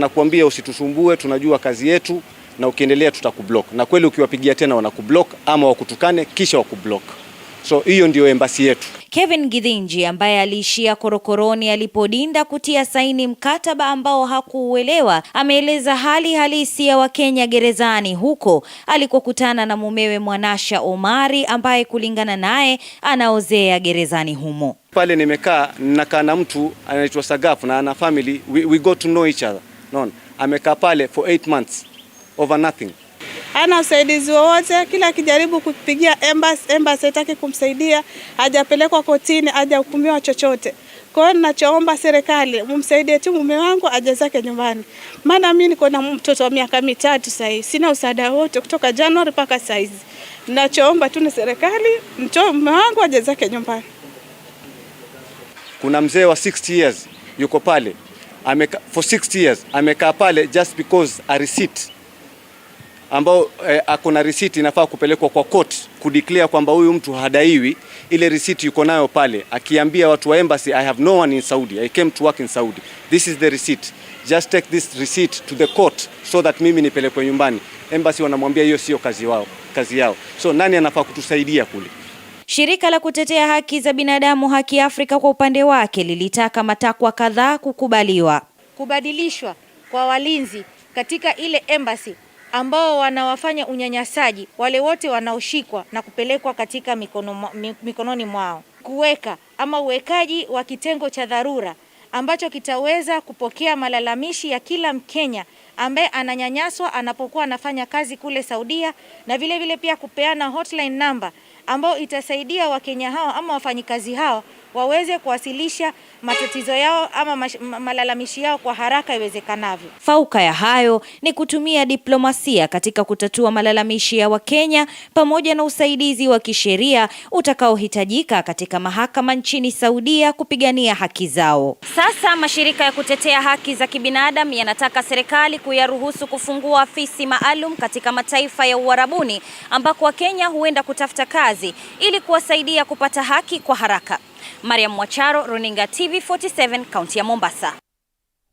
Nakuambia usitusumbue, tunajua kazi yetu na ukiendelea tutakublock. Na kweli ukiwapigia tena wanakublock ama wakutukane kisha wakublock. So hiyo ndio embassy yetu. Kevin Githinji ambaye aliishia korokoroni alipodinda kutia saini mkataba ambao hakuuelewa, ameeleza hali halisi ya Wakenya gerezani huko alikokutana na mumewe Mwanasha Omari ambaye kulingana naye anaozea gerezani humo. Pale nakaa na mtu anaitwa Sagafu na ana family, we got to know each other. No, amekaa pale for 8 months over nothing. Hana usaidizi wowote, kila akijaribu kupigia embassy hataki kumsaidia, hajapelekwa kotini, hajahukumiwa chochote. Kwa hiyo ninachoomba serikali mumsaidie tu mume wangu aje zake nyumbani. Maana mimi niko na mtoto wa miaka 3 sasa, sina usada wote kutoka Januari mpaka sasa hizi. Ninachoomba tu ni serikali mume wangu aje zake nyumbani. Kuna mzee wa 60 years yuko pale. For 60 years amekaa pale just because a receipt ambao akona receipt inafaa kupelekwa kwa court kudeclare kwamba huyu mtu hadaiwi. Ile receipt yuko nayo pale akiambia watu wa embassy, I have no one in Saudi, I came to work in Saudi, this is the receipt, just take this receipt to the court so that mimi nipelekwe nyumbani. Embassy wanamwambia hiyo sio kazi yao. So nani anafaa kutusaidia kule? Shirika la kutetea haki za binadamu Haki Afrika kwa upande wake lilitaka matakwa kadhaa kukubaliwa. Kubadilishwa kwa walinzi katika ile embassy ambao wanawafanya unyanyasaji wale wote wanaoshikwa na kupelekwa katika mikononi mwao. Kuweka ama uwekaji wa kitengo cha dharura ambacho kitaweza kupokea malalamishi ya kila Mkenya ambaye ananyanyaswa anapokuwa anafanya kazi kule Saudia, na vile vile pia kupeana hotline number ambao itasaidia Wakenya hao ama wafanyikazi hao waweze kuwasilisha matatizo yao ama malalamishi yao kwa haraka iwezekanavyo. Fauka ya hayo ni kutumia diplomasia katika kutatua malalamishi ya Wakenya pamoja na usaidizi wa kisheria utakaohitajika katika mahakama nchini Saudia kupigania haki zao. Sasa mashirika ya kutetea haki za kibinadamu yanataka serikali kuyaruhusu kufungua afisi maalum katika mataifa ya Uarabuni ambako Wakenya huenda kutafuta kazi ili kuwasaidia kupata haki kwa haraka. Mariam Mwacharo, Runinga TV47, kaunti ya Mombasa.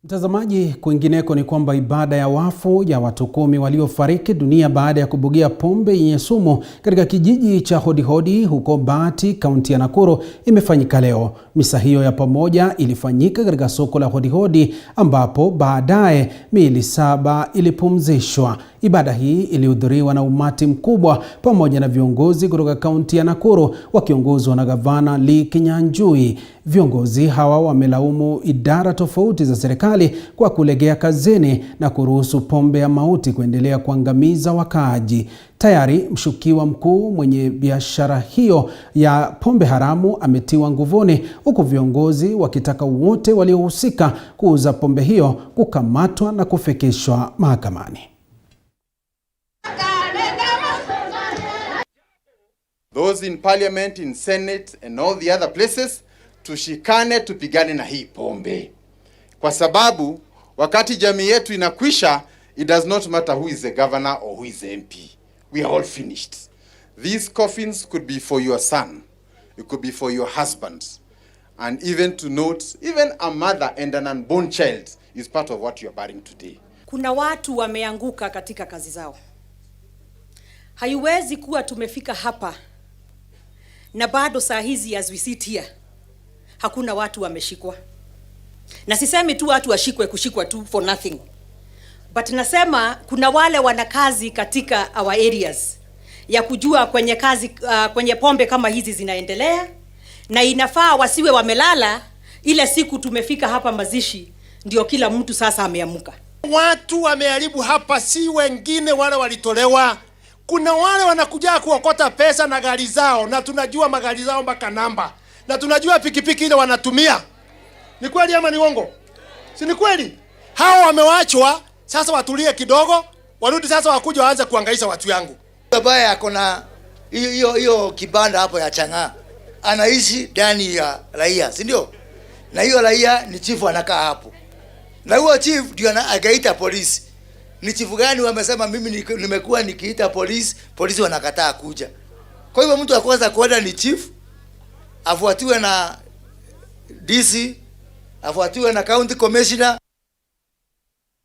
Mtazamaji, kwingineko ni kwamba ibada ya wafu ya watu 10 waliofariki dunia baada ya kubugia pombe yenye sumu katika kijiji cha Hodihodi huko Bahati, kaunti ya Nakuru imefanyika leo. Misa hiyo ya pamoja ilifanyika katika soko la Hodihodi ambapo baadaye miili 7 ilipumzishwa. Ibada hii ilihudhuriwa na umati mkubwa pamoja na viongozi kutoka kaunti ya Nakuru wakiongozwa na gavana Lee Kinyanjui. Viongozi hawa wamelaumu idara tofauti za serikali kwa kulegea kazini na kuruhusu pombe ya mauti kuendelea kuangamiza wakaaji. Tayari mshukiwa mkuu mwenye biashara hiyo ya pombe haramu ametiwa nguvuni, huku viongozi wakitaka wote waliohusika kuuza pombe hiyo kukamatwa na kufikishwa mahakamani. Those in parliament, in Senate and all the other places, tushikane tupigane na hii pombe. Kwa sababu wakati jamii yetu inakwisha, it does not matter who is the governor or who is the MP. We are all finished. These coffins could be for your son. It could be for your husband. And even to note, even a mother and an unborn child is part of what you are burying today. Kuna watu wameanguka katika kazi zao. Haiwezi kuwa tumefika hapa na bado saa hizi as we sit here hakuna watu wameshikwa. Na sisemi tu watu washikwe kushikwa tu for nothing. But nasema kuna wale wana kazi katika our areas ya kujua kwenye kazi kwenye pombe kama hizi zinaendelea, na inafaa wasiwe wamelala ile siku tumefika hapa mazishi ndio kila mtu sasa ameamuka. Watu wameharibu hapa si wengine wale walitolewa. Kuna wale wanakuja kuokota pesa na gari zao, na tunajua magari zao mpaka namba, na tunajua pikipiki ile wanatumia. Ni kweli ama ni uongo? Si ni kweli? Hao wamewaachwa, sasa watulie kidogo, warudi sasa wakuja waanze kuhangaisha watu yangu. Baba akona hiyo kibanda hapo ya Chang'aa. Anaishi ndani ya raia, si ndio? Na hiyo raia ni chifu anakaa hapo. Na huyo chief ndio akaita polisi. Ni chifu gani wamesema mimi nimekuwa nikiita polisi wanakataa kuja. Kwa hivyo mtu akwanza kuenda ni chief, afuatiwe na DC, afuatiwe na county commissioner.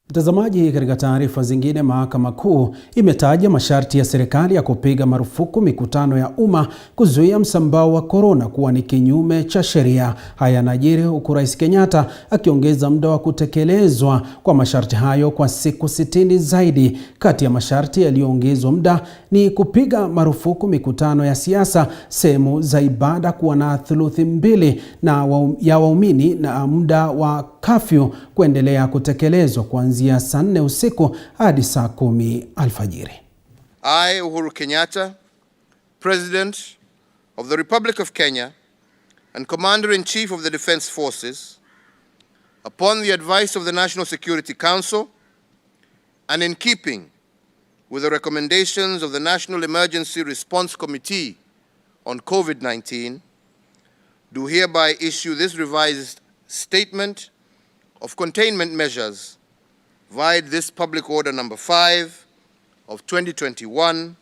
Mtazamaji, katika taarifa zingine, mahakama kuu imetaja masharti ya serikali ya kupiga marufuku mikutano ya umma kuzuia msambao wa korona kuwa ni kinyume cha sheria. Haya yanajiri huku Rais Kenyatta akiongeza muda wa kutekelezwa kwa masharti hayo kwa siku 60 zaidi. Kati ya masharti yaliyoongezwa muda ni kupiga marufuku mikutano ya siasa, sehemu za ibada kuwa na thuluthi mbili ya waumini, na muda wa kafyu kuendelea kutekelezwa kuanzia saa 4 usiku hadi saa 10 alfajiri. I, Uhuru Kenyatta, President of the Republic of Kenya and Commander-in-Chief of the Defense Forces, upon the advice of the National Security Council and in keeping with the recommendations of the National Emergency Response Committee on COVID-19, do hereby issue this revised statement of containment measures via this Public Order number 5 of 2021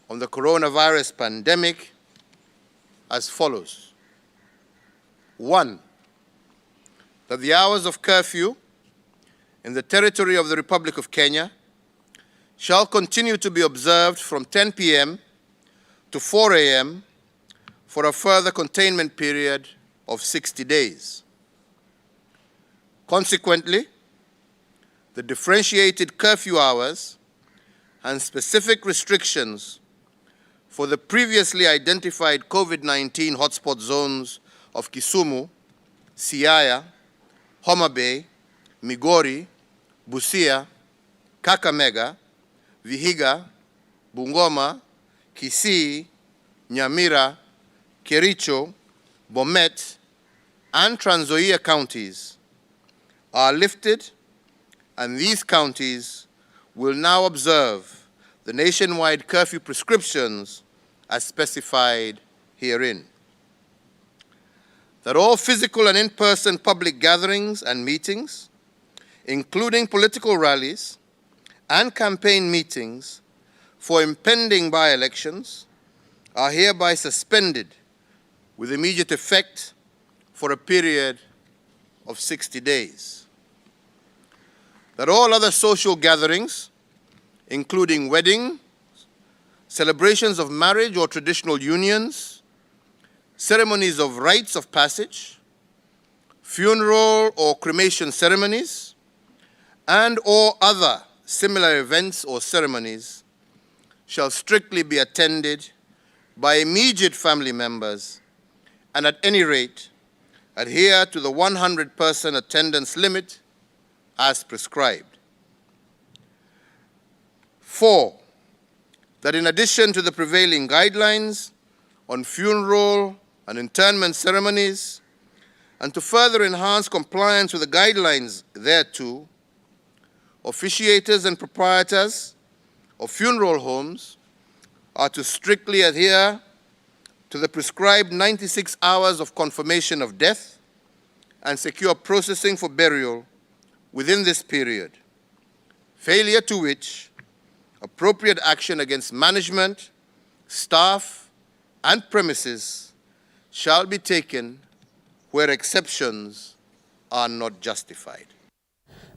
on the coronavirus pandemic as follows. 1. That the hours of curfew in the territory of the Republic of Kenya shall continue to be observed from 10 p.m. to 4 a.m. for a further containment period of 60 days. Consequently, the differentiated curfew hours and specific restrictions for the previously identified COVID-19 hotspot zones of Kisumu, Siaya, Homa Bay, Migori, Busia, Kakamega, Vihiga, Bungoma, Kisii, Nyamira, Kericho, Bomet, and Trans Nzoia counties are lifted, and these counties will now observe the nationwide curfew prescriptions as specified herein. That all physical and in-person public gatherings and meetings, including political rallies and campaign meetings for impending by-elections, are hereby suspended with immediate effect for a period of 60 days. That all other social gatherings, including weddings, celebrations of marriage or traditional unions, ceremonies of rites of passage, funeral or cremation ceremonies, and or other similar events or ceremonies, shall strictly be attended by immediate family members, and at any rate adhere to the 100% attendance limit as prescribed. 4. That in addition to the prevailing guidelines on funeral and interment ceremonies, and to further enhance compliance with the guidelines thereto, officiators and proprietors of funeral homes are to strictly adhere to the prescribed 96 hours of confirmation of death and secure processing for burial within this period, failure to which appropriate action against management, staff, and premises shall be taken where exceptions are not justified.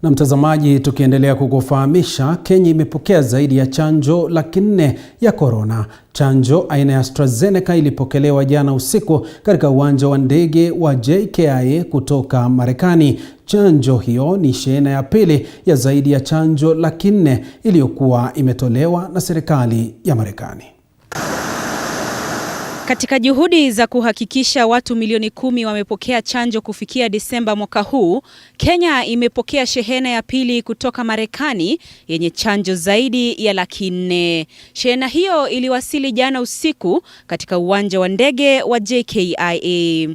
Na mtazamaji, tukiendelea kukufahamisha, Kenya imepokea zaidi ya chanjo 400,000 ya corona. Chanjo aina ya AstraZeneca ilipokelewa jana usiku katika uwanja wa ndege wa JKIA kutoka Marekani. Chanjo hiyo ni shehena ya pili ya zaidi ya chanjo 400,000 iliyokuwa imetolewa na serikali ya Marekani. Katika juhudi za kuhakikisha watu milioni 10 wamepokea chanjo kufikia Disemba mwaka huu, Kenya imepokea shehena ya pili kutoka Marekani yenye chanjo zaidi ya 400,000. Shehena hiyo iliwasili jana usiku katika uwanja wa ndege wa JKIA.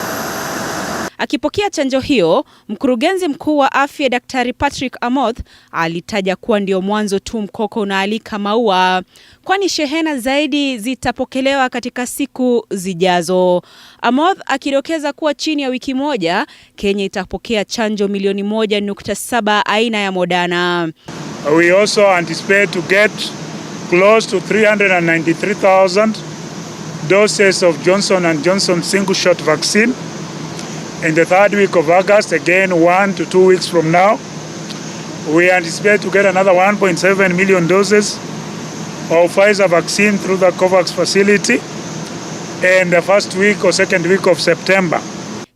Akipokea chanjo hiyo, mkurugenzi mkuu wa afya Daktari Patrick Amoth alitaja kuwa ndio mwanzo tu, mkoko unaalika maua, kwani shehena zaidi zitapokelewa katika siku zijazo. Amoth akidokeza kuwa chini ya wiki moja, Kenya itapokea chanjo milioni 1.7 aina ya Moderna. We also anticipate to get close to 393,000 doses of Johnson & Johnson single shot vaccine in the 3rd week of August, again 1 to 2 weeks from now. We anticipate to get another 1.7 million doses of Pfizer vaccine through the COVAX facility in the first week or second week of September.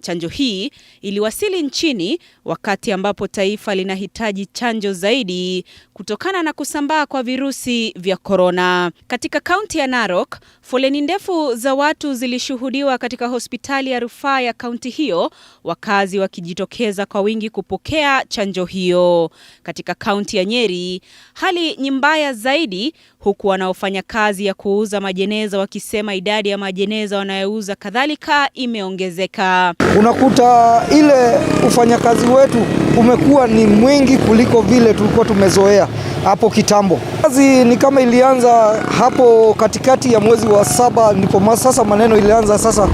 Chanjo hii iliwasili nchini wakati ambapo taifa linahitaji chanjo zaidi kutokana na kusambaa kwa virusi vya korona. Katika kaunti ya Narok, foleni ndefu za watu zilishuhudiwa katika hospitali ya rufaa ya kaunti hiyo, wakazi wakijitokeza kwa wingi kupokea chanjo hiyo. Katika kaunti ya Nyeri, hali ni mbaya zaidi, huku wanaofanya kazi ya kuuza majeneza wakisema idadi ya majeneza wanayouza kadhalika imeongezeka. Unakuta ile ufanyakazi wetu umekuwa ni mwingi kuliko vile tulikuwa tumezoea hapo kitambo. Kazi ni kama ilianza hapo katikati ya mwezi wa 7, ndipo sasa maneno ilianza sasa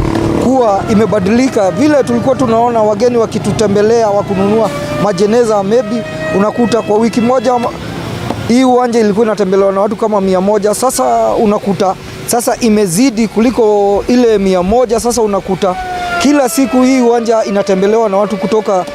kuwa imebadilika. Vile tulikuwa tunaona wageni wakitutembelea wakununua majeneza, maybe unakuta kwa wiki moja hii uwanja ilikuwa inatembelewa na watu kama 100. Sasa unakuta sasa imezidi kuliko ile 100. Sasa unakuta kila siku hii uwanja inatembelewa na watu kutoka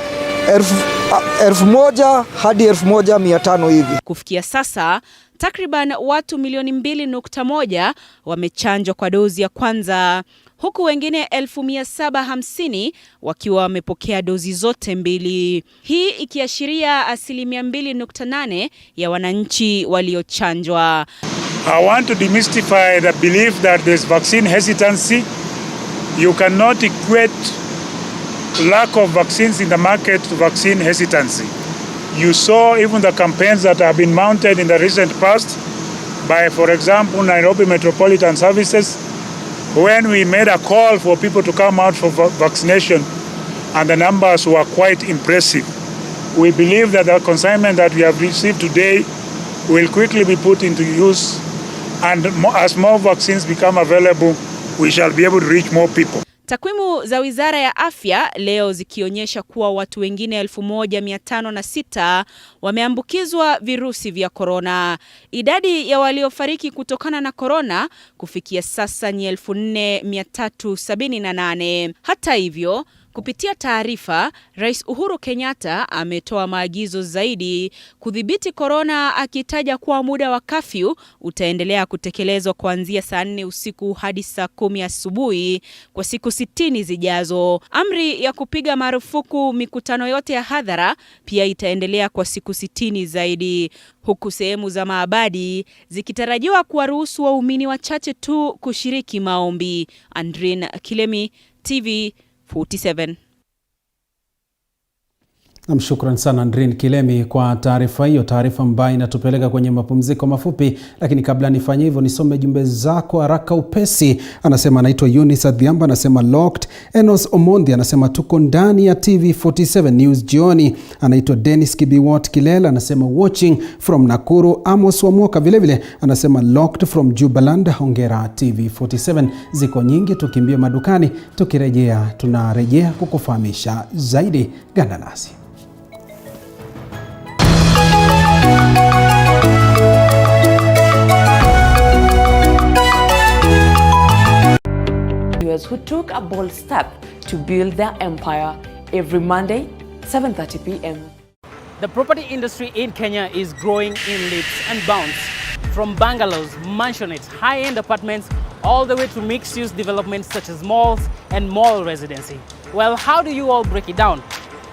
1,000 hadi 1,500 hivi. Kufikia sasa, takriban watu milioni 2.1 wamechanjwa kwa dozi ya kwanza, huku wengine 1,750 wakiwa wamepokea dozi zote mbili. Hii ikiashiria 2.8% ya wananchi waliochanjwa. I want to demystify the belief that there's vaccine hesitancy. You cannot equate lack of vaccines in the market to vaccine hesitancy. You saw even the campaigns that have been mounted in the recent past by, for example, Nairobi Metropolitan Services, when we made a call for people to come out for vaccination, and the numbers were quite impressive. We believe that the consignment that we have received today will quickly be put into use, and as more vaccines become available, we shall be able to reach more people. Takwimu za Wizara ya Afya leo zikionyesha kuwa watu wengine 1,506 wameambukizwa virusi vya korona. Idadi ya waliofariki kutokana na korona kufikia sasa ni 4,378. Hata hivyo, kupitia taarifa, Rais Uhuru Kenyatta ametoa maagizo zaidi kudhibiti korona, akitaja kuwa muda wa kafyu utaendelea kutekelezwa kuanzia saa 4 usiku hadi saa 10 asubuhi kwa siku 60 zijazo. Amri ya kupiga marufuku mikutano yote ya hadhara pia itaendelea kwa siku 60 zaidi, huku sehemu za maabadi zikitarajiwa kuwaruhusu waumini wachache tu kushiriki maombi. Andrin Kilemi, TV47. Shukran sana Andrin Kilemi kwa taarifa hiyo, taarifa ambayo inatupeleka kwenye mapumziko mafupi. Lakini kabla nifanye hivyo, nisome jumbe zako haraka upesi. Anasema anaitwa Eunice Adhiamba, anasema locked. Enos Omondi anasema tuko ndani ya TV47 News jioni. Anaitwa Dennis Kibiwot Kilela, anasema watching from Nakuru. Amos Wamuoka vile vile anasema locked from Jubaland. Hongera TV47, ziko nyingi. Tukimbia madukani, tukirejea tunarejea kukufahamisha zaidi. Ganda nasi. Who took a bold step to build their empire. Every Monday, 7:30 p.m. The property industry in Kenya is growing in leaps and bounds. From bungalows, mansionettes, high-end apartments, all the way to mixed-use developments such as malls and mall residency. Well, how do you all break it down?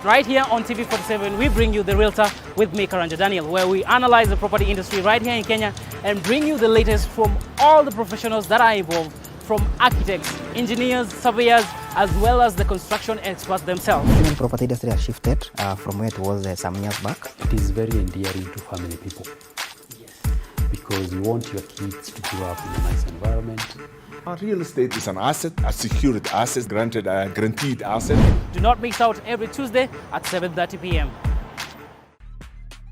Right here on TV47, we bring you The Realtor with me, Karanja Daniel, where we analyze the property industry right here in Kenya and bring you the latest from all the professionals that are involved, from architects, engineers, surveyors, as well as the construction experts themselves. The property industry has shifted from where it was some years back. It is very endearing to family people. Yes. Because you want your kids to grow up in a nice environment. Real estate is an asset, a secured asset, guaranteed asset. Do not miss out every Tuesday at 7:30 p.m.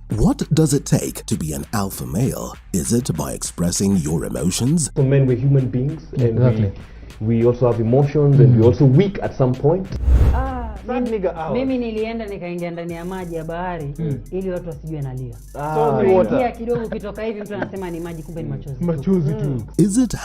What does it take to be an alpha male? Is it by expressing your emotions? So men, we're human beings, and we also have emotions, and we're also weak at some point. Mimi nilienda nikaingia ndani ya maji ya bahari ili watu wasijue nalia. So ni water. Kidogo kitoka hivi mtu anasema ni maji, kumbe ni machozi. Machozi tu. Is it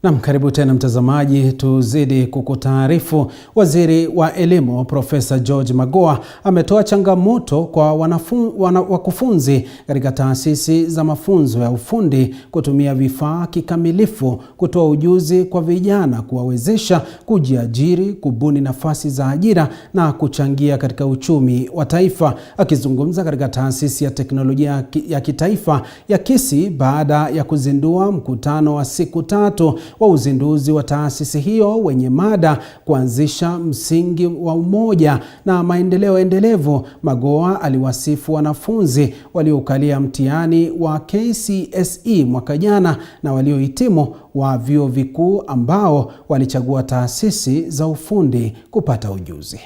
Nam, karibu tena mtazamaji, tuzidi kukutaarifu. Waziri wa Elimu Profesa George Magoha ametoa changamoto kwa wakufunzi katika taasisi za mafunzo ya ufundi kutumia vifaa kikamilifu, kutoa ujuzi kwa vijana, kuwawezesha kujiajiri, kubuni nafasi za ajira na kuchangia katika uchumi wa taifa. Akizungumza katika taasisi ya teknolojia ya kitaifa ya KISI baada ya kuzindua mkutano wa siku 3 wa uzinduzi wa taasisi hiyo wenye mada kuanzisha msingi wa umoja na maendeleo endelevu, Magoha aliwasifu wanafunzi waliokalia mtihani wa KCSE mwaka jana na waliohitimu wa vyuo vikuu ambao walichagua taasisi za ufundi kupata ujuzi.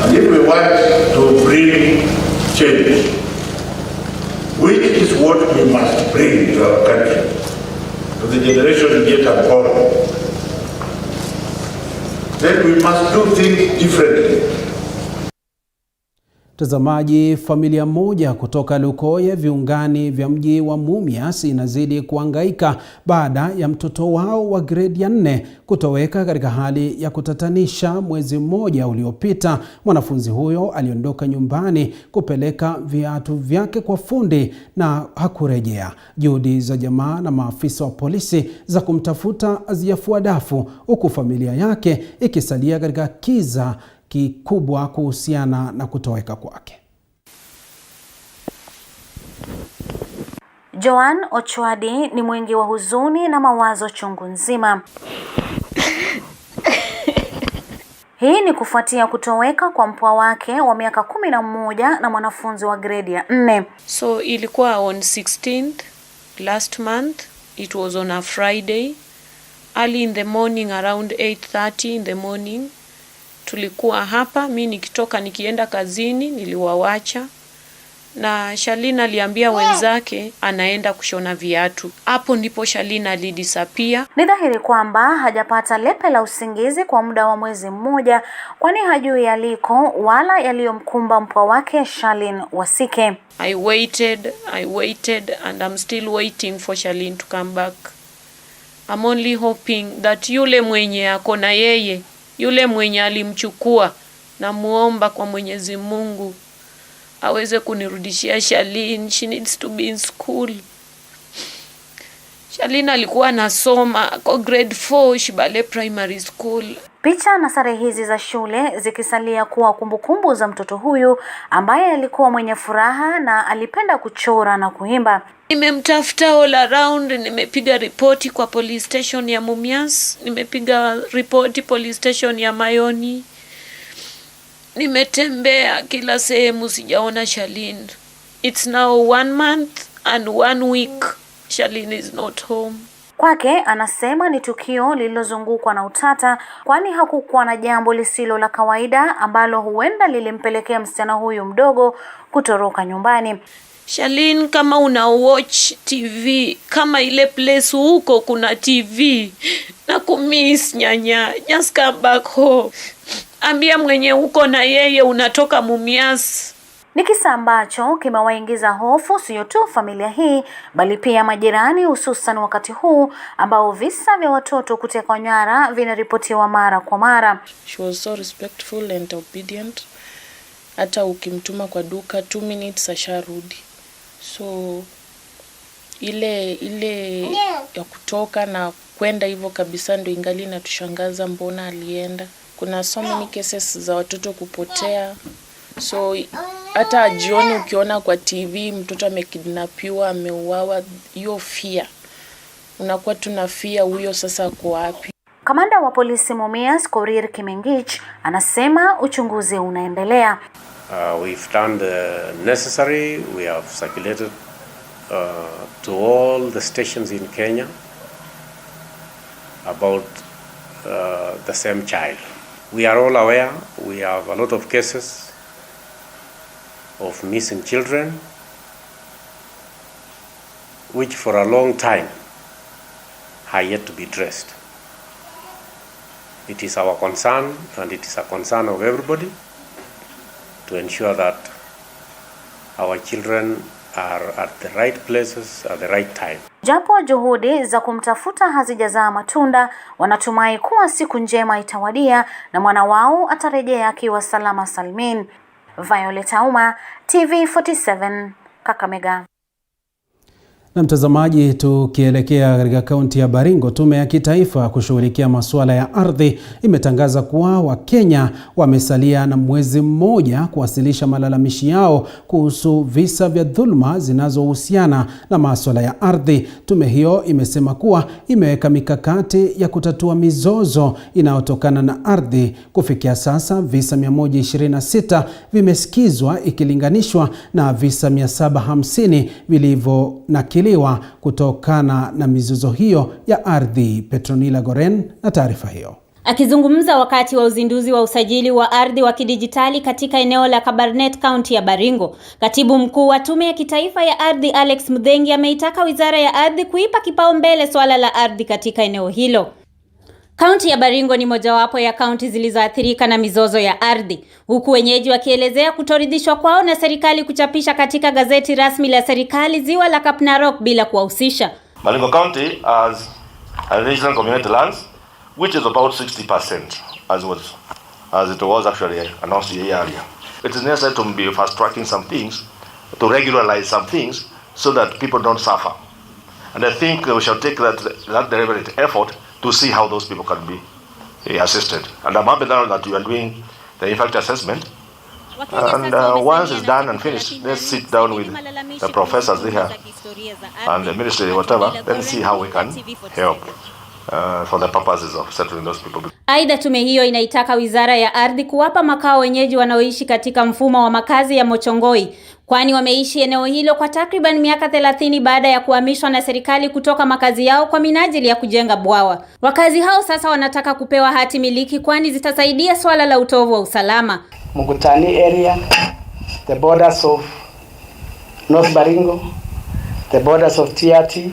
And if we want to bring change, which is what we must bring to our country, to the generation yet unborn, then we must do things differently. Mtazamaji, familia moja kutoka Lukoye viungani vya mji wa Mumias inazidi kuhangaika baada ya mtoto wao wa grade ya 4 kutoweka katika hali ya kutatanisha mwezi mmoja uliopita. Mwanafunzi huyo aliondoka nyumbani kupeleka viatu vyake kwa fundi na hakurejea. Juhudi za jamaa na maafisa wa polisi za kumtafuta hazijafua dafu, huku familia yake ikisalia katika kiza kikubwa kuhusiana na kutoweka kwake. Joan Ochwadi ni mwingi wa huzuni na mawazo chungu nzima. Hii ni kufuatia kutoweka kwa mpwa wake wa miaka 11 na mwanafunzi wa grade ya 4. So ilikuwa on 16th last month. It was on a Friday. Early in the morning, around 8:30 in the morning. Tulikuwa hapa, mimi nikitoka nikienda kazini, niliwawacha. Na Shalina aliambia wenzake anaenda kushona viatu. Hapo ndipo Shalina alidisappear. Ni dhahiri kwamba hajapata lepe la usingizi kwa muda wa mwezi mmoja, kwani hajui yaliko wala yaliyomkumba mpwa wake Shalin Wasike. I waited and I'm still waiting for Shalin to come back. I'm only hoping that yule mwenye ako na yeye, yule mwenye alimchukua, na muomba kwa Mwenyezi Mungu aweze kunirudishia Shalin. She needs to be in school. Shalin alikuwa anasoma kwa grade 4 Shibale Primary School. Picha na sare hizi za shule zikisalia kuwa kumbukumbu za mtoto huyu ambaye alikuwa mwenye furaha na alipenda kuchora na kuimba. Nimemtafuta all around, nimepiga ripoti kwa police station ya Mumias, nimepiga ripoti police station ya Mayoni. Nimetembea kila sehemu, sijaona Shalin. It's now 1 month and 1 week. Shalin is not home. Kwake anasema ni tukio lililozungukwa na utata, kwani hakukuwa na jambo lisilo la kawaida ambalo huenda lilimpelekea msichana huyu mdogo kutoroka nyumbani. Shalin, kama una watch TV, kama ile place huko kuna TV, na kumiss nyanya, just come back home. Ambia mwenye huko na yeye unatoka Mumias. Ni kisa ambacho kimewaingiza hofu sio tu familia hii, bali pia majirani, hususan wakati huu ambao visa vya watoto kutekwa nyara vinaripotiwa mara kwa mara. She was so respectful and obedient. Hata ukimtuma kwa duka 2 minutes asharudi. So ile ya kutoka na kwenda hivyo kabisa ndio ingali inatushangaza, mbona alienda. Kuna so many cases za watoto kupotea. So hata jioni ukiona kwa TV mtoto amekidnapiwa, ameuawa, hiyo fear. Unakuwa tunafia huyo sasa kwa wapi. Kamanda wa polisi Mumias, Korir Kimengich, anasema uchunguzi unaendelea. We've done the necessary. We have circulated to all the stations in Kenya about the same child. We are all aware we have a lot of cases of missing children, which for a long time are yet to be traced. It is our concern, and it is a concern of everybody, to ensure that our children are at the right places at the right time. Japo juhudi za kumtafuta hazijazaa matunda, wanatumai kuwa siku njema itawadia na mwana wao atarejea akiwa salama salmin. Violet Auma, TV47, Kakamega. Na mtazamaji, tukielekea katika kaunti ya Baringo, tume ya kitaifa kushughulikia masuala ya ardhi imetangaza kuwa Wakenya wamesalia na mwezi mmoja kuwasilisha malalamishi yao kuhusu visa vya dhulma zinazohusiana na masuala ya ardhi. Tume hiyo imesema kuwa imeweka mikakati ya kutatua mizozo inayotokana na ardhi. Kufikia sasa visa 126 vimesikizwa ikilinganishwa na visa 750 vilivyonakiliwa kutokana na mizozo hiyo ya ardhi. Petronila Goren na taarifa hiyo. Akizungumza wakati wa uzinduzi wa usajili wa ardhi wa kidijitali katika eneo la Kabarnet, kaunti ya Baringo, katibu mkuu wa tume ya kitaifa ya ardhi Alex Mudhengi ameitaka wizara ya ardhi kuipa kipaumbele swala la ardhi katika eneo hilo. Kaunti ya Baringo ni mojawapo ya kaunti zilizoathirika na mizozo ya ardhi, huku wenyeji wakielezea kutoridhishwa kwao na serikali kuchapisha katika gazeti rasmi la serikali ziwa la Kapnarok bila kuwahusisha. Baringo County has regional community lands, which is about 60% as it was actually announced a year earlier. It is necessary to be fast tracking some things, to regularize some things so that people don't suffer. And I think we shall take that deliberate effort to see how those people can be assisted. And I'm happy now that you are doing the impact assessment. And once it's done and finished, let's sit down with the professors there and the ministry, whatever, then see how we can help for the purposes of settling those people. Aidha, tume hiyo inaitaka wizara ya ardhi kuwapa makao wenyeji wanaoishi katika mfumo wa makazi ya Mochongoi, kwani wameishi eneo hilo kwa takriban miaka 30 baada ya kuhamishwa na serikali kutoka makazi yao kwa minajili ya kujenga bwawa. Wakazi hao sasa wanataka kupewa hati miliki, kwani zitasaidia swala la utovu wa usalama. Mugutani area, the borders of North Baringo, the borders of Tiati,